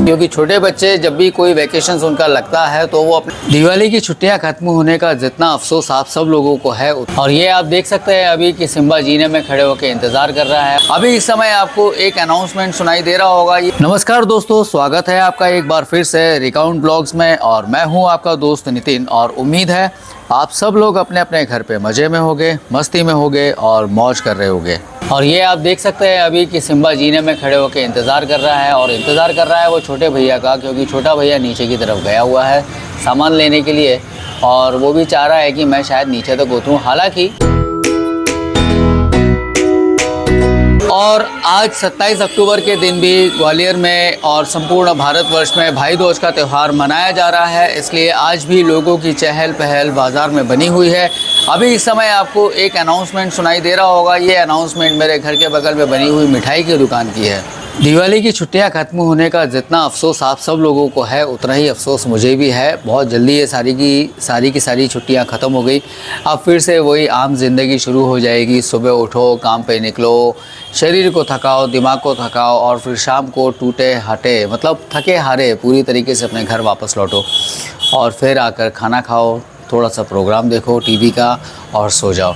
क्योंकि छोटे बच्चे जब भी कोई वेकेशन उनका लगता है तो वो अपने दिवाली की छुट्टियां खत्म होने का जितना अफसोस आप सब लोगों को है, और ये आप देख सकते हैं अभी कि सिम्बा जीने में खड़े होकर इंतजार कर रहा है। अभी इस समय आपको एक अनाउंसमेंट सुनाई दे रहा होगा। नमस्कार दोस्तों, स्वागत है आपका एक बार फिर से रिकाउंट ब्लॉग्स में, और मैं हूँ आपका दोस्त नितिन। और उम्मीद है आप सब लोग अपने अपने घर पे मज़े में होंगे, मस्ती में होंगे और मौज कर रहे होंगे। और ये आप देख सकते हैं अभी कि सिम्बा जीने में खड़े होकर इंतज़ार कर रहा है, और इंतज़ार कर रहा है वो छोटे भैया का, क्योंकि छोटा भैया नीचे की तरफ गया हुआ है सामान लेने के लिए, और वो भी चाह रहा है कि मैं शायद नीचे तक उतरूँ। हालांकि और आज 27 अक्टूबर के दिन भी ग्वालियर में और संपूर्ण भारतवर्ष में भाई दूज का त्यौहार मनाया जा रहा है, इसलिए आज भी लोगों की चहल पहल बाज़ार में बनी हुई है। अभी इस समय आपको एक अनाउंसमेंट सुनाई दे रहा होगा। ये अनाउंसमेंट मेरे घर के बगल में बनी हुई मिठाई की दुकान की है। दिवाली की छुट्टियां खत्म होने का जितना अफसोस आप सब लोगों को है, उतना ही अफसोस मुझे भी है। बहुत जल्दी ये सारी की सारी छुट्टियां ख़त्म हो गई। अब फिर से वही आम जिंदगी शुरू हो जाएगी। सुबह उठो, काम पे निकलो, शरीर को थकाओ, दिमाग को थकाओ, और फिर शाम को टूटे हटे मतलब थके हारे पूरी तरीके से अपने घर वापस लौटो, और फिर आकर खाना खाओ, थोड़ा सा प्रोग्राम देखो टीवी का और सो जाओ।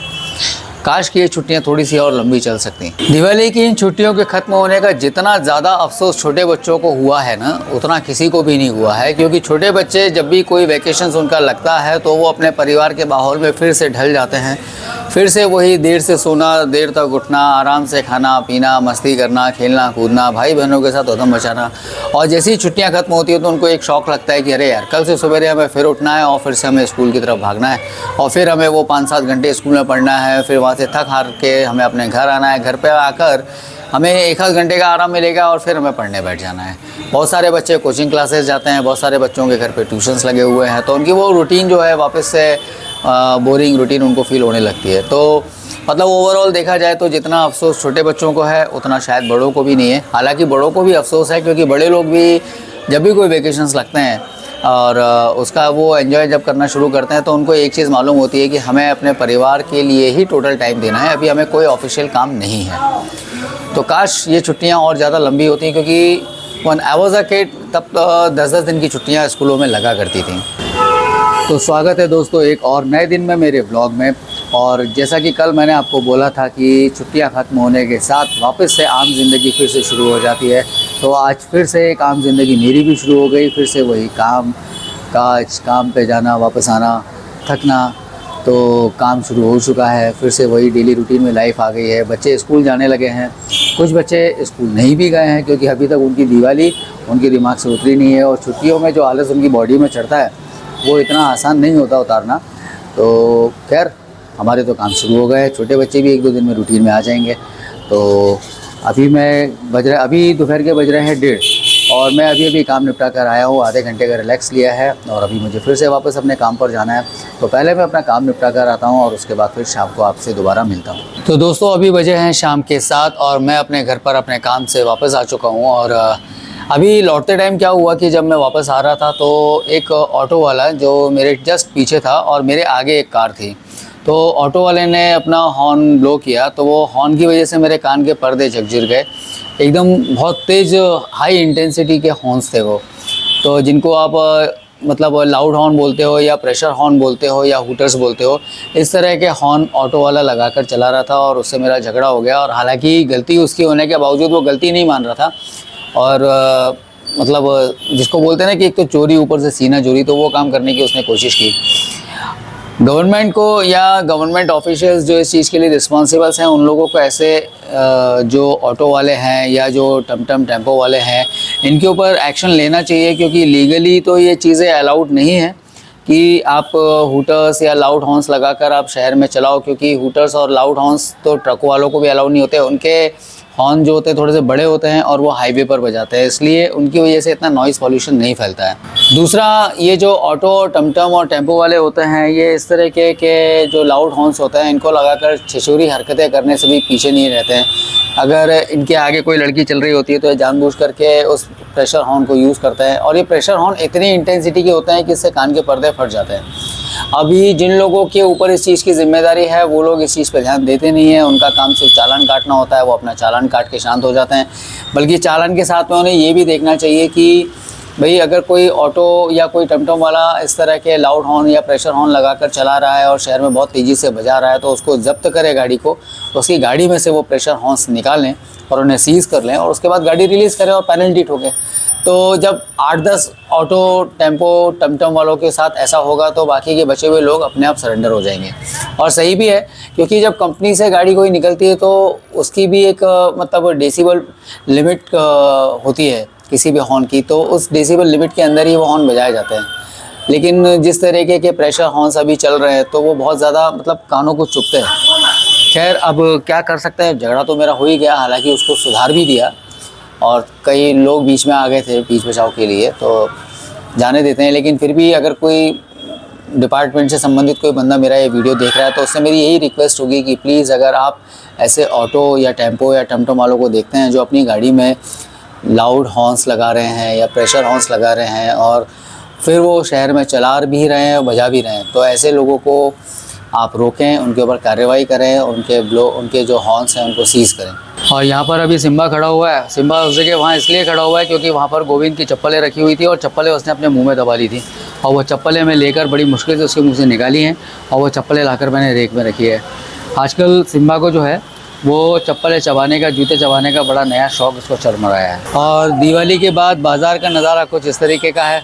काश कि ये छुट्टियां थोड़ी सी और लंबी चल सकती। दिवाली की इन छुट्टियों के ख़त्म होने का जितना ज़्यादा अफसोस छोटे बच्चों को हुआ है ना, उतना किसी को भी नहीं हुआ है। क्योंकि छोटे बच्चे जब भी कोई वेकेशन उनका लगता है तो वो अपने परिवार के माहौल में फिर से ढल जाते हैं। फिर से वही देर से सोना, देर तक उठना, आराम से खाना पीना, मस्ती करना, खेलना कूदना, भाई बहनों के साथ उधम मचाना। और जैसी छुट्टियां खत्म होती है तो उनको एक शौक़ लगता है कि अरे यार, कल से सवेरे हमें फिर उठना है और फिर से हमें स्कूल की तरफ भागना है, और फिर हमें वो 5-7 घंटे स्कूल में पढ़ना है, फिर वहाँ से थक हार के हमें अपने घर आना है। घर पे आकर हमें 1-8 घंटे का आराम मिलेगा और फिर हमें पढ़ने बैठ जाना है। बहुत सारे बच्चे कोचिंग क्लासेस जाते हैं, बहुत सारे बच्चों के घर पे ट्यूशन्स लगे हुए हैं, तो उनकी वो रूटीन जो है वापस से बोरिंग रूटीन उनको फील होने लगती है। तो मतलब ओवरऑल देखा जाए तो जितना अफसोस छोटे बच्चों को है उतना शायद बड़ों को भी नहीं है। हालांकि बड़ों को भी अफसोस है, क्योंकि बड़े लोग भी जब भी कोई वेकेशंस लगते हैं और उसका वो एंजॉय जब करना शुरू करते हैं तो उनको एक चीज़ मालूम होती है कि हमें अपने परिवार के लिए ही टोटल टाइम देना है, अभी हमें कोई ऑफिशियल काम नहीं है। तो काश ये छुट्टियाँ और ज़्यादा लंबी होती, क्योंकि one I was a kid तब 10-10 दिन की छुट्टियाँ स्कूलों में लगा करती थी। तो स्वागत है दोस्तों एक और नए दिन में मेरे ब्लॉग में। और जैसा कि कल मैंने आपको बोला था कि छुट्टियां ख़त्म होने के साथ वापस से आम ज़िंदगी फिर से शुरू हो जाती है, तो आज फिर से एक आम ज़िंदगी मेरी भी शुरू हो गई। फिर से वही काम काज, काम पे जाना, वापस आना, थकना, तो काम शुरू हो चुका है। फिर से वही डेली रूटीन में लाइफ आ गई है। बच्चे स्कूल जाने लगे हैं, कुछ बच्चे स्कूल नहीं भी गए हैं, क्योंकि अभी तक उनकी दिवाली उनके दिमाग से उतरी नहीं है। और छुट्टियों में जो आलस उनकी बॉडी में चढ़ता है वो इतना आसान नहीं होता उतारना। तो खैर हमारे तो काम शुरू हो गए, छोटे बच्चे भी 1-2 दिन में रूटीन में आ जाएंगे। तो अभी दोपहर के बज रहे हैं 1:30, और मैं अभी काम निपटा कर आया हूँ। आधे घंटे का रिलैक्स लिया है और अभी मुझे फिर से वापस अपने काम पर जाना है। तो पहले मैं अपना काम निपटा कर आता हूँ और उसके बाद फिर शाम को आपसे दोबारा मिलता हूँ। तो दोस्तों अभी बजे हैं शाम के 7 और मैं अपने घर पर अपने काम से वापस आ चुका हूँ। और अभी लौटते टाइम क्या हुआ कि जब मैं वापस आ रहा था तो एक ऑटो वाला जो मेरे जस्ट पीछे था और मेरे आगे एक कार थी, तो ऑटो वाले ने अपना हॉर्न ब्लो किया, तो वो हॉर्न की वजह से मेरे कान के पर्दे झकझिर गए। एकदम बहुत तेज़ हाई इंटेंसिटी के हॉर्न्स थे वो, तो जिनको आप मतलब लाउड हॉर्न बोलते हो या प्रेशर हॉर्न बोलते हो या हूटर्स बोलते हो, इस तरह के हॉर्न ऑटो वाला लगाकर चला रहा था और उससे मेरा झगड़ा हो गया। और हालांकि गलती उसकी होने के बावजूद वो गलती नहीं मान रहा था, और मतलब जिसको बोलते हैं ना कि एक तो चोरी ऊपर से सीना चोरी, तो वो काम करने की उसने कोशिश की। गवर्नमेंट को या गवर्नमेंट ऑफिशियल्स जो इस चीज़ के लिए रिस्पॉन्सिबल्स हैं, उन लोगों को ऐसे जो ऑटो वाले हैं या जो टमटम टेम्पो वाले हैं, इनके ऊपर एक्शन लेना चाहिए। क्योंकि लीगली तो ये चीज़ें अलाउड नहीं है कि आप हूटर्स या लाउड हॉर्न्स लगाकर आप शहर में चलाओ, क्योंकि हूटर्स और लाउड हॉर्न्स तो ट्रक वालों को भी अलाउड नहीं होते। उनके हॉर्न जो होते हैं थोड़े से बड़े होते हैं और वो हाईवे पर बजाते हैं, इसलिए उनकी वजह से इतना नॉइज़ पॉल्यूशन नहीं फैलता है। दूसरा, ये जो ऑटो, टमटम और टेम्पो वाले होते हैं, ये इस तरह के जो लाउड हॉर्न्स होते हैं, इनको लगाकर छिछोरी हरकतें करने से भी पीछे नहीं रहते हैं। अगर इनके आगे कोई लड़की चल रही होती है तो ये जानबूझ करके उस प्रेशर हॉर्न को यूज़ करते हैं, और ये प्रेशर हॉर्न इतनी इंटेंसिटी के होते हैं कि इससे कान के पर्दे फट जाते हैं। अभी जिन लोगों के ऊपर इस चीज़ की जिम्मेदारी है वो लोग इस चीज़ पर ध्यान देते नहीं हैं। उनका काम सिर्फ चालान काटना होता है, वो अपना चालान काट के शांत हो जाते हैं। बल्कि चालान के साथ में उन्हें ये भी देखना चाहिए कि भाई अगर कोई ऑटो या कोई टमटम वाला इस तरह के लाउड हॉर्न या प्रेशर हॉर्न लगाकर चला रहा है और शहर में बहुत तेज़ी से बजा रहा है, तो उसको जब्त करें गाड़ी को, उसकी गाड़ी में से वो प्रेशर हॉर्न्स निकालें और उन्हें सीज़ कर लें, और उसके बाद गाड़ी रिलीज़ करें और पेनल्टी ठोकें। तो जब 8-10 ऑटो, टेम्पो, टमटम वालों के साथ ऐसा होगा तो बाकी के बचे हुए लोग अपने आप सरेंडर हो जाएंगे। और सही भी है, क्योंकि जब कंपनी से गाड़ी कोई निकलती है तो उसकी भी एक मतलब डेसिबल लिमिट होती है किसी भी हॉर्न की, तो उस डेसिबल लिमिट के अंदर ही वो हॉर्न बजाए जाते हैं। लेकिन जिस तरीके के प्रेशर हॉर्न्स अभी चल रहे हैं तो वो बहुत ज़्यादा मतलब कानों को चुभते हैं। खैर, अब क्या कर सकते हैं, झगड़ा तो मेरा हो ही गया, हालांकि उसको सुधार भी दिया और कई लोग बीच में आ गए थे बीच बचाव के लिए, तो जाने देते हैं। लेकिन फिर भी अगर कोई डिपार्टमेंट से संबंधित कोई बंदा मेरा ये वीडियो देख रहा है तो उससे मेरी यही रिक्वेस्ट होगी कि प्लीज़ अगर आप ऐसे ऑटो या टेम्पो या टमटम वालों को देखते हैं जो अपनी गाड़ी में लाउड हॉर्न्स लगा रहे हैं या प्रेशर हॉर्न्स लगा रहे हैं और फिर वो शहर में चला भी रहे हैं और बजा भी रहे हैं, तो ऐसे लोगों को आप रोकें, उनके ऊपर कार्रवाई करें, उनके जो हॉर्न्स हैं उनको सीज़ करें। और यहाँ पर अभी सिम्बा खड़ा हुआ है। सिम्बा उस जगह वहाँ इसलिए खड़ा हुआ है क्योंकि वहाँ पर गोविंद की चप्पलें रखी हुई थी और चप्पलें उसने अपने मुंह में दबा ली थी, और वो चप्पलें मैं लेकर बड़ी मुश्किल से उसके मुँह से निकाली हैं और वो चप्पलें लाकर मैंने रेक में रखी है। आजकल सिम्बा को जो है वो चप्पलें चबाने का, जूते चबाने का बड़ा नया शौक़ इसको चरमराया है। और दिवाली के बाद बाज़ार का नज़ारा कुछ इस तरीके का है।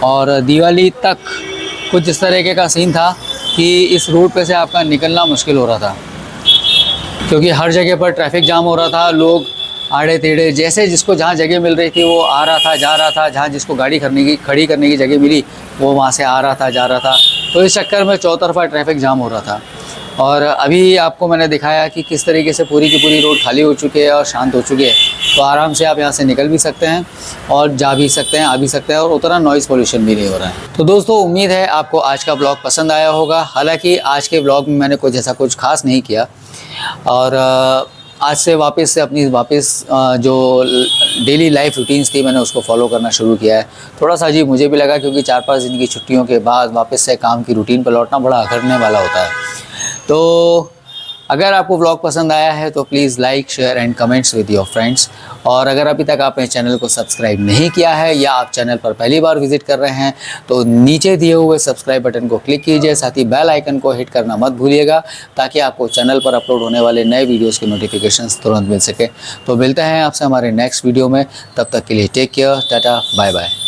और दिवाली तक कुछ इस तरीके का सीन था कि इस रूट पे से आपका निकलना मुश्किल हो रहा था, क्योंकि हर जगह पर ट्रैफिक जाम हो रहा था। लोग आड़े टेढ़े जैसे जिसको जहाँ जगह मिल रही थी वो आ रहा था, जा रहा था, जहाँ जिसको गाड़ी खड़ी करने की जगह मिली वो वहाँ से आ रहा था, जा रहा था। तो इस चक्कर में चौतरफा ट्रैफिक जाम हो रहा था। और अभी आपको मैंने दिखाया कि किस तरीके से पूरी की पूरी रोड खाली हो चुकी है और शांत हो चुकी है, तो आराम से आप यहाँ से निकल भी सकते हैं और जा भी सकते हैं, आ भी सकते हैं, और उतना नॉइज़ पोल्यूशन भी नहीं हो रहा है। तो दोस्तों, उम्मीद है आपको आज का ब्लॉग पसंद आया होगा। हालांकि आज के ब्लॉग में मैंने कुछ ऐसा कुछ खास नहीं किया, और आज से वापस जो डेली लाइफ रूटीन्स थी मैंने उसको फॉलो करना शुरू किया है। थोड़ा सा अजीब मुझे भी लगा, क्योंकि 4-5 दिन की छुट्टियों के बाद वापस से काम की रूटीन पर लौटना बड़ा अखरने वाला होता है। तो अगर आपको व्लॉग पसंद आया है तो please like, share and comments with your friends. और अगर अभी तक आपने चैनल को सब्सक्राइब नहीं किया है या आप चैनल पर पहली बार विजिट कर रहे हैं तो नीचे दिए हुए सब्सक्राइब बटन को क्लिक कीजिए, साथ ही बेल आइकन को हिट करना मत भूलिएगा, ताकि आपको चैनल पर अपलोड होने वाले नए वीडियोज़ के नोटिफिकेशंस तुरंत मिल सके। तो मिलते हैं आपसे हमारे नेक्स्ट वीडियो में, तब तक के लिए take care, tata, bye bye.